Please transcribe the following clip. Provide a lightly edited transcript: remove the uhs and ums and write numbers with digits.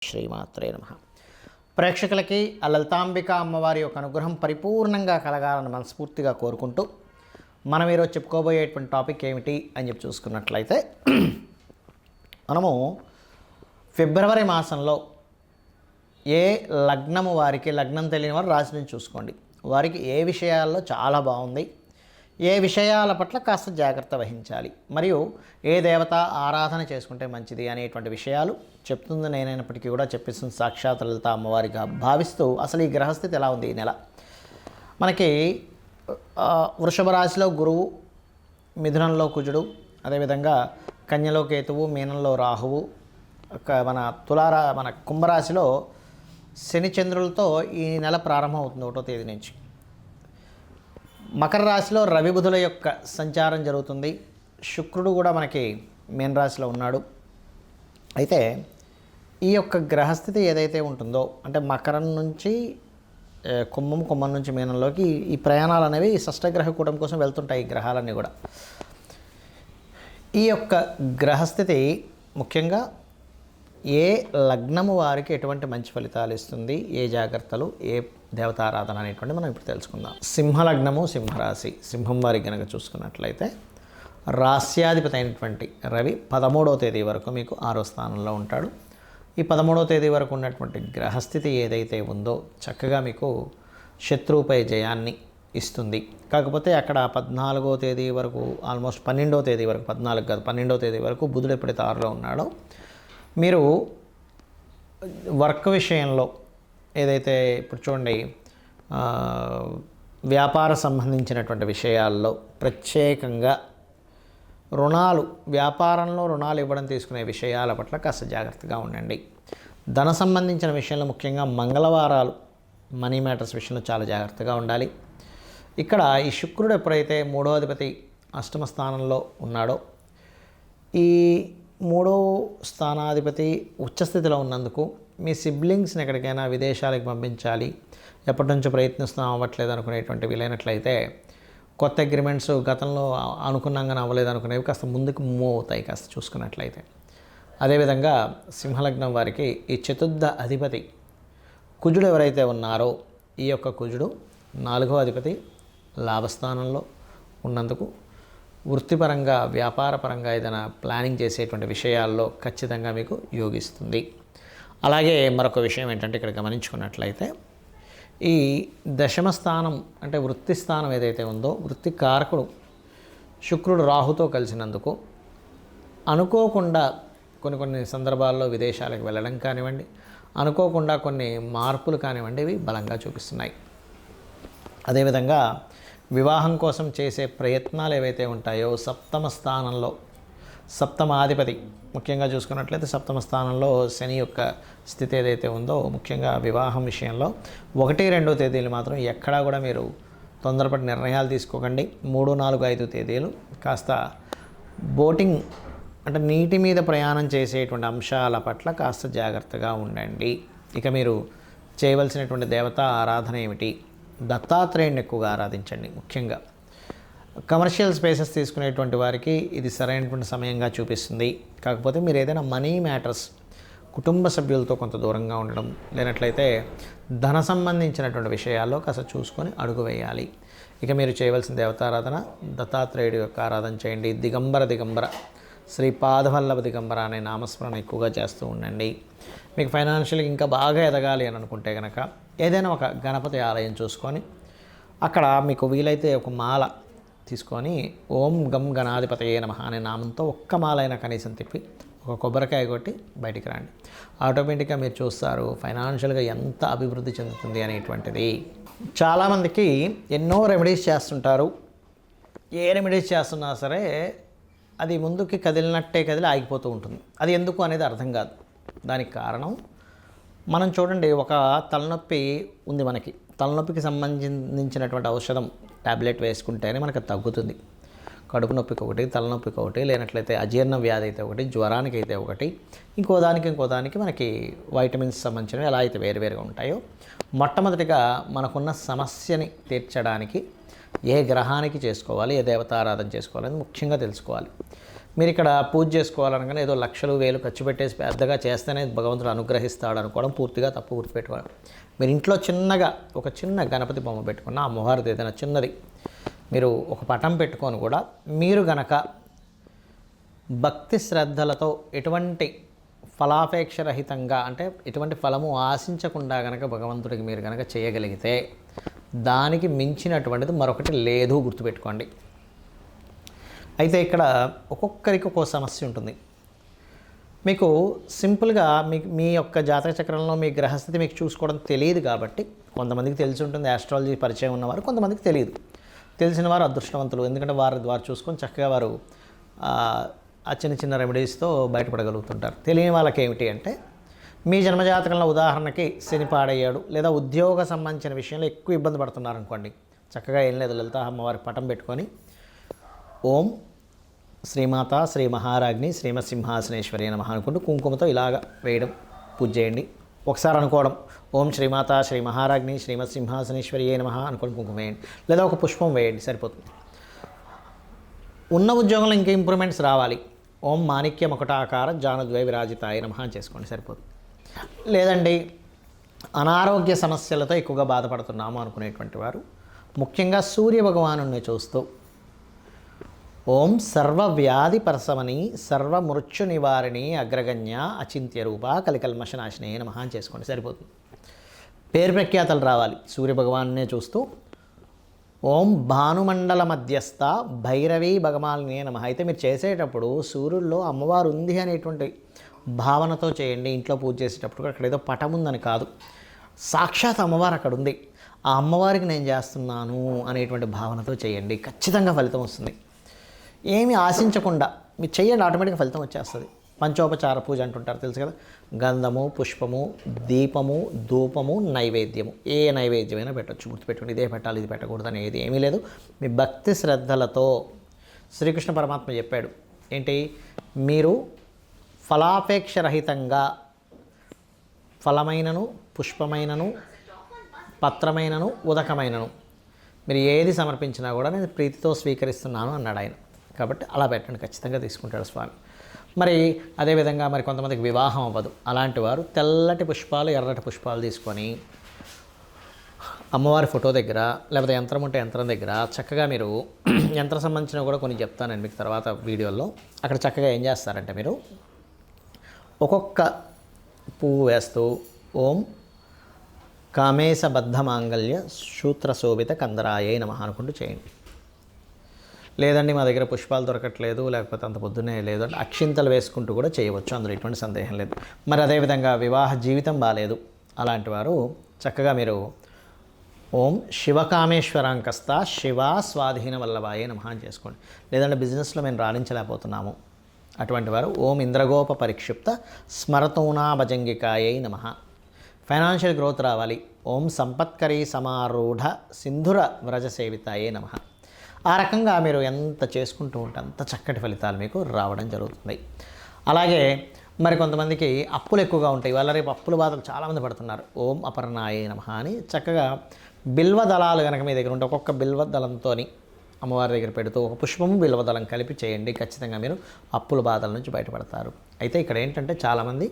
శ్రీమాత్రే నమః. ప్రేక్షకులకి ఆ లలితాంబిక అమ్మవారి యొక్క అనుగ్రహం పరిపూర్ణంగా కలగాలని మనస్ఫూర్తిగా కోరుకుంటూ మనం ఈరోజు చెప్పుకోబోయేటువంటి టాపిక్ ఏమిటి అని చెప్పి చూసుకున్నట్లయితే, మనము ఫిబ్రవరి మాసంలో ఏ లగ్నము వారికి, లగ్నం తెలియని వారు రాశి నుంచి చూసుకోండి, వారికి ఏ విషయాల్లో చాలా బాగుంది, ఏ విషయాల పట్ల కాస్త జాగ్రత్త వహించాలి, మరియు ఏ దేవత ఆరాధన చేసుకుంటే మంచిది అనేటువంటి విషయాలు చెప్తుంది నేనైనప్పటికీ కూడా చెప్పిస్తుంది సాక్షాత్ లలిత అమ్మవారిగా భావిస్తూ, అసలు ఈ గ్రహస్థితి ఎలా ఉంది ఈ నెల. మనకి వృషభ రాశిలో గురువు, మిథునంలో కుజుడు, అదేవిధంగా కన్యలో కేతువు, మీనంలో రాహువు, మన కుంభరాశిలో శని చంద్రులతో ఈ నెల ప్రారంభం అవుతుంది 1వ తేదీ నుంచి. మకర రాశిలో రవి బుధుల యొక్క సంచారం జరుగుతుంది. శుక్రుడు కూడా మనకి మీన రాశిలో ఉన్నాడు. అయితే ఈ యొక్క గ్రహస్థితి ఏదైతే ఉంటుందో, అంటే మకరం నుంచి కుంభం, కుంభం నుంచి మీనంలోకి ఈ ప్రయాణాలు అనేవి షష్టగ్రహ కూటమి కోసం వెళ్తుంటాయి ఈ గ్రహాలన్నీ కూడా. ఈ యొక్క గ్రహస్థితి ముఖ్యంగా ఏ లగ్నము వారికి ఎటువంటి మంచి ఫలితాలు ఇస్తుంది, ఏ జాగ్రత్తలు, ఏ దేవతారాధన అనేటువంటి మనం ఇప్పుడు తెలుసుకుందాం. సింహలగ్నము, సింహరాశి, సింహం వారికి కనుక చూసుకున్నట్లయితే రాస్యాధిపతి అయినటువంటి రవి 13వ తేదీ వరకు మీకు 6వ స్థానంలో ఉంటాడు. ఈ 13వ తేదీ వరకు ఉన్నటువంటి గ్రహస్థితి ఏదైతే ఉందో చక్కగా మీకు శత్రువుపై జయాన్ని ఇస్తుంది. కాకపోతే అక్కడ 14వ తేదీ వరకు, ఆల్మోస్ట్ 12వ తేదీ వరకు, 14 కాదు 12వ తేదీ వరకు బుధుడు ఎప్పుడైతే 6లో ఉన్నాడో, మీరు వర్క్ విషయంలో ఏదైతే ఇప్పుడు చూడండి, వ్యాపార సంబంధించినటువంటి విషయాల్లో ప్రత్యేకంగా రుణాలు, వ్యాపారంలో రుణాలు ఇవ్వడం తీసుకునే విషయాల పట్ల కాస్త జాగ్రత్తగా ఉండండి. ధన సంబంధించిన విషయంలో ముఖ్యంగా మంగళవారాలు, మనీ మ్యాటర్స్ విషయంలో చాలా జాగ్రత్తగా ఉండాలి. ఇక్కడ ఈ శుక్రుడు ఎప్పుడైతే 3వ అధిపతి 8మ స్థానంలో ఉన్నాడో, ఈ 3వ స్థానాధిపతి ఉచ్చస్థితిలో ఉన్నందుకు మీ సిబ్లింగ్స్ని ఎక్కడికైనా విదేశాలకు పంపించాలి, ఎప్పటి నుంచో ప్రయత్నిస్తున్నాం అవ్వట్లేదు అనుకునేటువంటి వీలైనట్లయితే, కొత్త అగ్రిమెంట్స్ గతంలో అనుకున్నాగానే అవ్వలేదు అనుకునేవి కాస్త ముందుకు మూవ్ అవుతాయి కాస్త చూసుకున్నట్లయితే. అదేవిధంగా సింహలగ్నం వారికి ఈ చతుర్థ అధిపతి కుజుడు ఎవరైతే ఉన్నారో, ఈ యొక్క కుజుడు 4వ అధిపతి లాభస్థానంలో ఉన్నందుకు వృత్తిపరంగా, వ్యాపారపరంగా ఏదైనా ప్లానింగ్ చేసేటువంటి విషయాల్లో ఖచ్చితంగా మీకు యోగిస్తుంది. అలాగే మరొక విషయం ఏంటంటే, ఇక్కడ గమనించుకున్నట్లయితే ఈ దశమ స్థానం అంటే వృత్తి స్థానం ఏదైతే ఉందో, వృత్తి కారకుడు శుక్రుడు రాహుతో కలిసినందుకు అనుకోకుండా కొన్ని సందర్భాల్లో విదేశాలకు వెళ్ళడం కానివ్వండి, అనుకోకుండా కొన్ని మార్పులు కానివ్వండి, ఇవి బలంగా చూపిస్తున్నాయి. అదేవిధంగా వివాహం కోసం చేసే ప్రయత్నాలు ఏవైతే ఉంటాయో, సప్తమ స్థానంలో సప్తమాధిపతి ముఖ్యంగా చూసుకున్నట్లయితే సప్తమ స్థానంలో శని యొక్క స్థితి ఏదైతే ఉందో, ముఖ్యంగా వివాహం విషయంలో 1, 2 తేదీలు మాత్రం ఎక్కడా కూడా మీరు తొందరపడి నిర్ణయాలు తీసుకోకండి. 3, 4, 5 తేదీలు కాస్త బోటింగ్ అంటే నీటి మీద ప్రయాణం చేసేటువంటి అంశాల పట్ల కాస్త జాగ్రత్తగా ఉండండి. ఇక మీరు చేయవలసినటువంటి దేవతా ఆరాధన ఏమిటి? దత్తాత్రేయుని ఎక్కువగా ఆరాధించండి. ముఖ్యంగా కమర్షియల్ స్పేసెస్ తీసుకునేటువంటి వారికి ఇది సరైనటువంటి సమయంగా చూపిస్తుంది. కాకపోతే మీరు ఏదైనా మనీ మ్యాటర్స్, కుటుంబ సభ్యులతో కొంత దూరంగా ఉండడం, లేనట్లయితే ధన సంబంధించినటువంటి విషయాల్లో కాస్త చూసుకొని అడుగు వేయాలి. ఇక మీరు చేయవలసిన దేవతారాధన దత్తాత్రేయుడి యొక్క ఆరాధన చేయండి. దిగంబర శ్రీ పాదవల్లభ దిగంబర అనే నామస్మరణ ఎక్కువగా చేస్తూ ఉండండి. మీకు ఫైనాన్షియల్గా ఇంకా బాగా ఎదగాలి అని అనుకుంటే కనుక ఏదైనా ఒక గణపతి ఆలయం చూసుకొని అక్కడ మీకు వీలైతే ఒక మాల తీసుకొని ఓం గం గణాధిపతయే నమః అనే నామంతో ఒక్క మాలైనా కనీసం తిప్పి ఒక కొబ్బరికాయ కొట్టి బయటికి రండి. ఆటోమేటిక్గా మీరు చూస్తారు ఫైనాన్షియల్గా ఎంత అభివృద్ధి చెందుతుంది అనేటువంటిది. చాలామందికి ఎన్నో రెమెడీస్ చేస్తుంటారు. ఏ రెమెడీస్ చేస్తున్నా సరే అది ముందుకి కదిలినట్టే కదిలి ఆగిపోతూ ఉంటుంది. అది ఎందుకు అనేది అర్థం కాదు. దానికి కారణం మనం చూడండి, ఒక తలనొప్పి ఉంది మనకి, తలనొప్పికి సంబంధించినటువంటి ఔషధం ట్యాబ్లెట్ వేసుకుంటేనే మనకు తగ్గుతుంది. కడుపు నొప్పికి ఒకటి, తలనొప్పికి ఒకటి, లేనట్లయితే అజీర్ణ వ్యాధి అయితే ఒకటి, జ్వరానికి అయితే ఒకటి, ఇంకో దానికి మనకి వైటమిన్స్ సంబంధించినవి ఎలా అయితే వేరువేరుగా ఉంటాయో, మొట్టమొదటిగా మనకున్న సమస్యని తీర్చడానికి ఏ గ్రహానికి చేసుకోవాలి, ఏ దేవతారాధన చేసుకోవాలి అని ముఖ్యంగా తెలుసుకోవాలి. మీరు ఇక్కడ పూజ చేసుకోవాలనగానే ఏదో లక్షలు వేలు ఖర్చు పెట్టేసి పెద్దగా చేస్తేనే భగవంతుడు అనుగ్రహిస్తాడు అనుకోవడం పూర్తిగా తప్పు. గుర్తుపెట్టుకోవడం. మీరు ఇంట్లో చిన్నగా ఒక చిన్న గణపతి బొమ్మ పెట్టుకున్న అమ్మవారిది ఏదైనా చిన్నది మీరు ఒక పటం పెట్టుకొని కూడా మీరు గనక భక్తి శ్రద్ధలతో ఎటువంటి ఫలాపేక్షరహితంగా అంటే ఎటువంటి ఫలము ఆశించకుండా గనక భగవంతుడికి మీరు గనక చేయగలిగితే దానికి మించినటువంటిది మరొకటి లేదు. గుర్తుపెట్టుకోండి. అయితే ఇక్కడ ఒక్కొక్కరికి ఒక్కో సమస్య ఉంటుంది. మీకు సింపుల్గా మీ యొక్క జాతక చక్రంలో మీ గ్రహస్థితి మీకు చూసుకోవడం తెలియదు కాబట్టి కొంతమందికి తెలిసి ఉంటుంది. ఆస్ట్రాలజీ పరిచయం ఉన్నవారు, కొంతమందికి తెలియదు. తెలిసిన వారు అదృష్టవంతులు. ఎందుకంటే వారు చూసుకొని చక్కగా వారు ఆ చిన్న చిన్న రెమెడీస్తో బయటపడగలుగుతుంటారు. తెలియని వాళ్ళకి ఏమిటి అంటే మీ జన్మజాతకంలో ఉదాహరణకి శని పాడయ్యాడు లేదా ఉద్యోగ సంబంధించిన విషయంలో ఎక్కువ ఇబ్బంది పడుతున్నారు అనుకోండి. చక్కగా ఏం లేదు, లలిత అమ్మవారి పటం పెట్టుకొని ఓం శ్రీమాత శ్రీ మహారాజ్ని శ్రీమత్ సింహాసనేశ్వరి నమః అనుకుంటూ కుంకుమతో ఇలాగ వేయడం, పూజ చేయండి. ఒకసారి అనుకోవడం ఓం శ్రీమాత శ్రీ మహారాజ్ని శ్రీమత్ సింహాసనేశ్వరి నమః అనుకోని కుంకుమ వేయండి, లేదా ఒక పుష్పం వేయండి, సరిపోతుంది. ఉన్న ఉద్యోగంలో ఇంకా ఇంప్రూవ్మెంట్స్ రావాలి. ఓం మాణిక్య మకుటాకార జానద్వై విరాజితాయ నమః అని చేసుకోండి, సరిపోతుంది. లేదండి అనారోగ్య సమస్యలతో ఎక్కువగా బాధపడుతున్నాము అనుకునేటువంటి వారు ముఖ్యంగా సూర్య భగవానుని చూస్తూ ఓం సర్వవ్యాధి పరసమని సర్వమృత్యు నివారిణి అగ్రగణ్య అచింత్య రూప కలికల్మషనాశినే నమః అని చేసుకోండి, సరిపోతుంది. పేరు ప్రఖ్యాతలు రావాలి. సూర్యభగవాన్నే చూస్తూ ఓం భానుమండల మధ్యస్థ భైరవీ భగమాలినే నమః. అయితే మీరు చేసేటప్పుడు సూర్యుల్లో అమ్మవారు ఉంది అనేటువంటి భావనతో చేయండి. ఇంట్లో పూజ చేసేటప్పుడు అక్కడ ఏదో పటం ఉందని కాదు, సాక్షాత్ అమ్మవారు అక్కడ ఉంది. ఆ అమ్మవారికి నేను చేస్తున్నాను అనేటువంటి భావనతో చేయండి, ఖచ్చితంగా ఫలితం వస్తుంది. ఏమి ఆశించకుండా మీరు చేయండి, ఆటోమేటిక్గా ఫలితం వచ్చేస్తుంది. పంచోపచార పూజ అంటుంటారు, తెలుసు కదా. గంధము, పుష్పము, దీపము, ధూపము, నైవేద్యము. ఏ నైవేద్యమైనా పెట్టచ్చు. గుర్తుపెట్టుకోండి, ఇదే పెట్టాలి ఇది పెట్టకూడదు అనేది ఏమీ లేదు. మీ భక్తి శ్రద్ధలతో శ్రీకృష్ణ పరమాత్మ చెప్పాడు ఏంటి, మీరు ఫలాపేక్ష రహితంగా ఫలమైనను పుష్పమైనను పత్రమైనను ఉదకమైనను మీరు ఏది సమర్పించినా కూడా నేను ప్రీతితో స్వీకరిస్తున్నాను అన్నాడు ఆయన. కాబట్టి అలా పెట్టండి, ఖచ్చితంగా తీసుకుంటాడు స్వామి. మరి అదేవిధంగా మరి కొంతమందికి వివాహం అవ్వదు. అలాంటి వారు తెల్లటి పుష్పాలు ఎర్రటి పుష్పాలు తీసుకొని అమ్మవారి ఫోటో దగ్గర లేకపోతే యంత్రం ఉంటే యంత్రం దగ్గర చక్కగా మీరు యంత్రం సంబంధించిన కూడా కొన్ని చెప్తాను నేను మీకు తర్వాత వీడియోలో. అక్కడ చక్కగా ఏం చేస్తారంటే మీరు ఒక్కొక్క పువ్వు వేస్తూ ఓం కామేశబద్ధ మాంగళ్య సూత్రశోభిత కందరాయే నమః అనుకుంటూ చేయండి. లేదండి మా దగ్గర పుష్పాలు దొరకట్లేదు, లేకపోతే అంత పొద్దున్నే లేదు అంటే అక్షింతలు వేసుకుంటూ కూడా చేయవచ్చు, అందులో ఎటువంటి సందేహం లేదు. మరి అదేవిధంగా వివాహ జీవితం బాగాలేదు అలాంటి వారు చక్కగా మీరు ఓం శివకామేశ్వరాంకస్త శివ స్వాధీన వల్లభాయే నమః అని చేసుకోండి. లేదంటే బిజినెస్లో మేము రాణించలేకపోతున్నాము అటువంటి వారు ఓం ఇంద్రగోప పరిక్షిప్త స్మరతూనా భజంగికాయై నమః. ఫైనాన్షియల్ గ్రోత్ రావాలి. ఓం సంపత్కరీ సమారూఢ సింధుర వ్రజ సేవితాయే నమః. ఆ రకంగా మీరు ఎంత చేసుకుంటూ ఉంటే అంత చక్కటి ఫలితాలు మీకు రావడం జరుగుతుంది. అలాగే మరి కొంతమందికి అప్పులు ఎక్కువగా ఉంటాయి. వాళ్ళ రేపు అప్పుల బాధలు చాలామంది పడుతున్నారు. ఓం అపర్ణాయే నమః అని చక్కగా బిల్వ దళాలు కనుక మీ దగ్గర ఉంటే ఒక్కొక్క బిల్వ దళంతో అమ్మవారి దగ్గర పెడుతూ ఒక పుష్పము బిల్వ దళం కలిపి చేయండి. ఖచ్చితంగా మీరు అప్పుల బాధల నుంచి బయటపడతారు. అయితే ఇక్కడ ఏంటంటే చాలామంది